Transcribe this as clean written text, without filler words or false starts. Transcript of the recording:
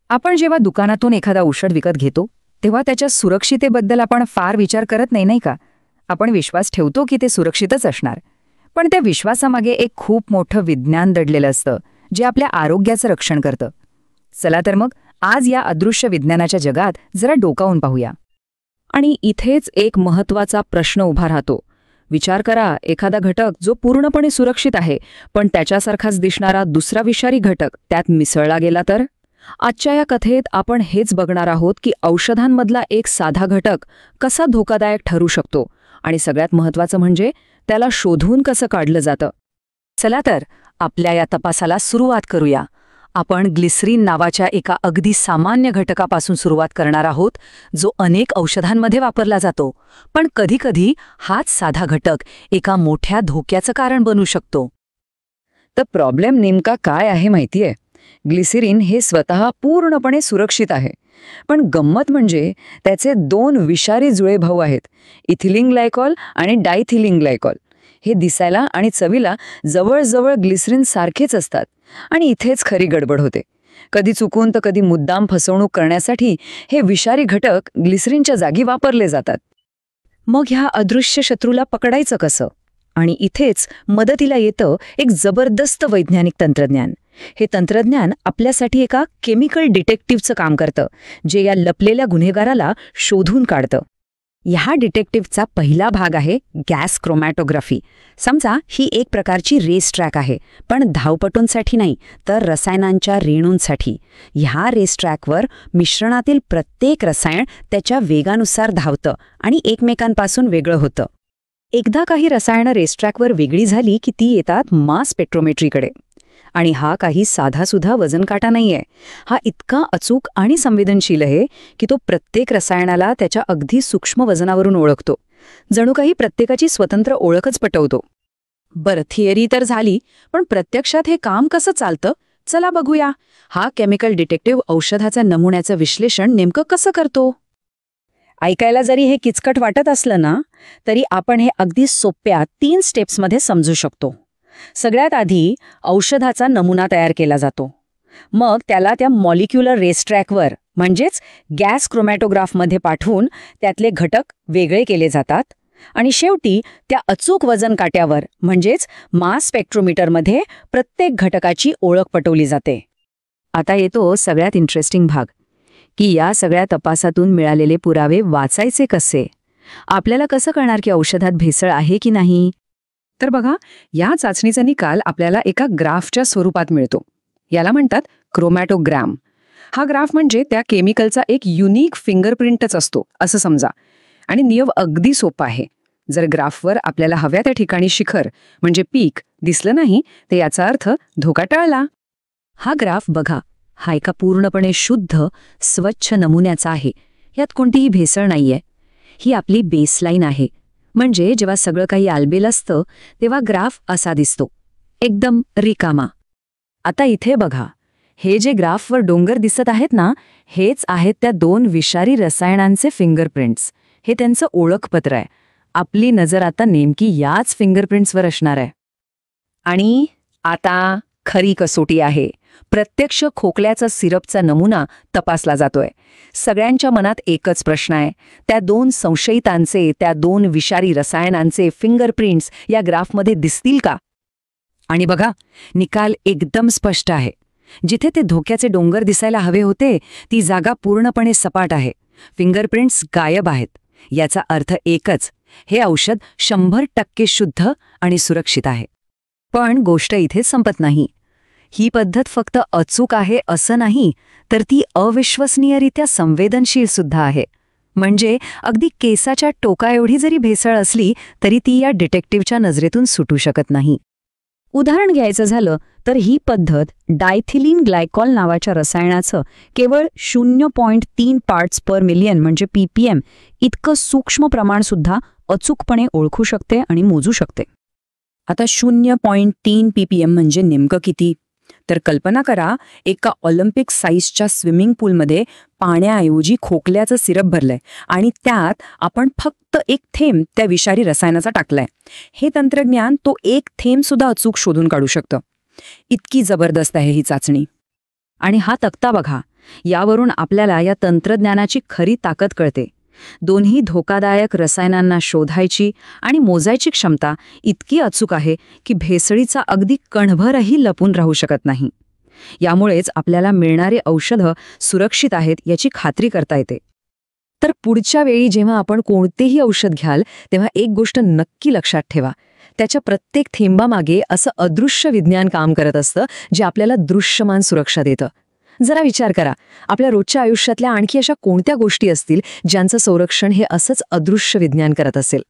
आपण जेव्हा दुकानातून एखादा औषध विकत घेतो तेव्हा त्याच्या सुरक्षितेबद्दल आपण फार विचार करत नाही का? आपण विश्वास ठेवतो की ते सुरक्षितच असणार. पण त्या विश्वासामागे एक खूप मोठं विज्ञान दडलेलं असतं, जे आपल्या आरोग्याचं रक्षण करतं. चला तर मग आज या अदृश्य विज्ञानाच्या जगात जरा डोकावून पाहूया. आणि इथेच एक महत्त्वाचा प्रश्न उभा राहतो. विचार करा, एखादा घटक जो पूर्णपणे सुरक्षित आहे, पण त्याच्यासारखाच दिसणारा दुसरा विषारी घटक त्यात मिसळला गेला तर? आजच्या या कथेत आपण हेच बघणार आहोत की औषधांमधला एक साधा घटक कसा धोकादायक ठरू शकतो, आणि सगळ्यात महत्त्वाचं म्हणजे त्याला शोधून कसं काढलं जातं. चला तर आपल्या या तपासाला सुरुवात करूया. आपण ग्लिसरीन नावाच्या एका अगदी सामान्य घटकापासून सुरुवात करणार आहोत, जो अनेक औषधांमध्ये वापरला जातो. पण कधीकधी हाच साधा घटक एका मोठ्या धोक्याचं कारण बनू शकतो. तर प्रॉब्लेम नेमका काय आहे माहितीये? ग्लिसरीन हे स्वतः पूर्णपणे सुरक्षित आहे, पण गंमत म्हणजे त्याचे दोन विषारी जुळे भाऊ आहेत, इथिलीन ग्लायकॉल आणि डायथिलीन ग्लायकॉल. हे दिसायला आणि चवीला जवळजवळ ग्लिसरीन सारखेच असतात. आणि इथेच खरी गडबड होते. कधी चुकून तर कधी मुद्दाम फसवणूक करण्यासाठी हे विषारी घटक ग्लिसरीनच्या जागी वापरले जातात. मग ह्या अदृश्य शत्रूला पकडायचं कसं? आणि इथेच मदतीला येतं एक जबरदस्त वैज्ञानिक तंत्रज्ञान. हे तंत्रज्ञान आपल्यासाठी एका केमिकल डिटेक्टिव्हचं काम करतं, जे या लपलेल्या गुन्हेगाराला शोधून काढतं. ह्या डिटेक्टिव्हचा पहिला भाग आहे गॅस क्रोमॅटोग्राफी. समजा ही एक प्रकारची रेस ट्रॅक आहे, पण धावपटूंसाठी नाही, तर रसायनांच्या रेणूंसाठी. ह्या रेस ट्रॅकवर मिश्रणातील प्रत्येक रसायन त्याच्या वेगानुसार धावतं आणि एकमेकांपासून वेगळं होतं. एकदा काही रसायनं रेस ट्रॅकवर वेगळी झाली की ती येतात मास स्पेक्ट्रोमेट्रीकडे. आणि हा काही साधासुद्धा वजनकाटा नाहीये. हा इतका अचूक आणि संवेदनशील आहे की तो प्रत्येक रसायनाला त्याच्या अगदी सूक्ष्म वजनावरून ओळखतो. जणू काही प्रत्येकाची स्वतंत्र ओळखच पटवतो. बरं, थिअरी तर झाली, पण प्रत्यक्षात हे काम कसं चालतं? चला बघूया. हा केमिकल डिटेक्टिव्ह औषधाच्या नमुन्याचं विश्लेषण नेमकं कसं करतो? ऐकायला जरी हे किचकट वाटत असलं ना, तरी आपण हे अगदी सोप्या 3 स्टेप्समध्ये समजू शकतो. सगळ्यात आधी औषधाचा नमुना तयार केला जातो. मग त्याला त्या मॉलिक्युलर रेसट्रॅकवर म्हणजेच गॅस क्रोमॅटोग्राफमध्ये पाठवून त्यातले घटक वेगळे केले जातात. आणि शेवटी त्या अचूक वजन काट्यावर म्हणजेच मास स्पेक्ट्रोमीटरमध्ये प्रत्येक घटकाची ओळख पटवली जाते. आता येतो सगळ्यात इंटरेस्टिंग भाग, की या सगळ्या तपासातून मिळालेले पुरावे वाचायचे कसे? आपल्याला कसं कळणार की औषधात भेसळ आहे की नाही? तर बघा, या चाचणीचा निकाल आपल्याला एका ग्राफच्या स्वरूपात मिळतो. याला म्हणतात क्रोमॅटोग्राम. हा ग्राफ म्हणजे त्या केमिकलचा एक युनिक फिंगरप्रिंटच असतो असं समजा. आणि नियम अगदी सोपा आहे. जर ग्राफवर आपल्याला हव्या त्या ठिकाणी शिखर म्हणजे पीक दिसलं नाही, तर याचा अर्थ धोका टळला. हा ग्राफ बघा, हा एका पूर्णपणे शुद्ध, स्वच्छ नमुन्याचा आहे. यात कोणतीही भेसळ नाहीये. ही आपली बेसलाईन आहे. म्हणजे जेव्हा सगळं काही आलबेल असतं तेव्हा ग्राफ असा दिसतो, एकदम रिकामा. आता इथे बघा, हे जे ग्राफवर डोंगर दिसत आहेत ना, हेच आहेत त्या 2 विषारी रसायनांचे फिंगरप्रिंट्स. हे त्यांचं ओळखपत्र आहे. आपली नजर आता नेमकी याच फिंगरप्रिंट्सवर असणार आहे. आणि आता खरी कसोटी आहे. प्रत्यक्ष खोकल्याचा सिरपचा नमुना तपासला जातोय. सगळ्यांच्या मनात एकच प्रश्न आहे, त्या 2 संशयितांचे, त्या 2 विषारी रसायनांचे फिंगरप्रिंट्स या ग्राफमध्ये दिसतील का? आणि बघा, निकाल एकदम स्पष्ट आहे. जिथे ते धोक्याचे डोंगर दिसायला हवे होते, ती जागा पूर्णपणे सपाट आहे. फिंगरप्रिंट्स गायब आहेत. याचा अर्थ एकच, हे औषध 100% शुद्ध आणि सुरक्षित आहे. पण गोष्ट इथे संपत नाही. ही पद्धत फक्त अचूक आहे असं नाही, तर ती अविश्वसनीयरित्या संवेदनशील सुद्धा आहे. म्हणजे अगदी केसाच्या टोकाएवढी जरी भेसळ असली तरी ती या डिटेक्टिव्हच्या नजरेतून सुटू शकत नाही. उदाहरण घ्यायचं झालं तर ही पद्धत डायथिलीन ग्लायकॉल नावाच्या रसायनाचं केवळ 0.3 पार्ट्स पर मिलियन म्हणजे ppm इतकं सूक्ष्म प्रमाणसुद्धा अचूकपणे ओळखू शकते आणि मोजू शकते. आता 0.3 ppm म्हणजे नेमकं किती? तर कल्पना करा, एका ऑलिम्पिक साईजच्या स्विमिंग पूलमध्ये पाण्याऐवजी खोकल्याचं सिरप भरलंय आणि त्यात आपण फक्त एक थेंब त्या विषारी रसायनाचा टाकलाय. हे तंत्रज्ञान तो एक थेंब सुद्धा अचूक शोधून काढू शकतं. इतकी जबरदस्त आहे ही चाचणी. आणि हा तक्ता बघा, यावरून आपल्याला या तंत्रज्ञानाची खरी ताकद कळते. दोन्ही धोकादायक रसायनांना शोधायची आणि मोजायची क्षमता इतकी अचूक आहे की भेसळीचा अगदी कणभरही लपून राहू शकत नाही. यामुळेच आपल्याला मिळणारी औषधं सुरक्षित आहेत याची खात्री करता येते. तर पुढच्या वेळी जेव्हा आपण कोणतेही औषध घ्याल तेव्हा एक गोष्ट नक्की लक्षात ठेवा. त्याच्या प्रत्येक थेंबामागे असं अदृश्य विज्ञान काम करत असतं जे आपल्याला दृश्यमान सुरक्षा देतं. जरा विचार करा, आपल्या रोजच्या आयुष्यातल्या आणखी अशा कोणत्या गोष्टी असतील ज्यांचं संरक्षण हे असंच अदृश्य विज्ञान करत असेल.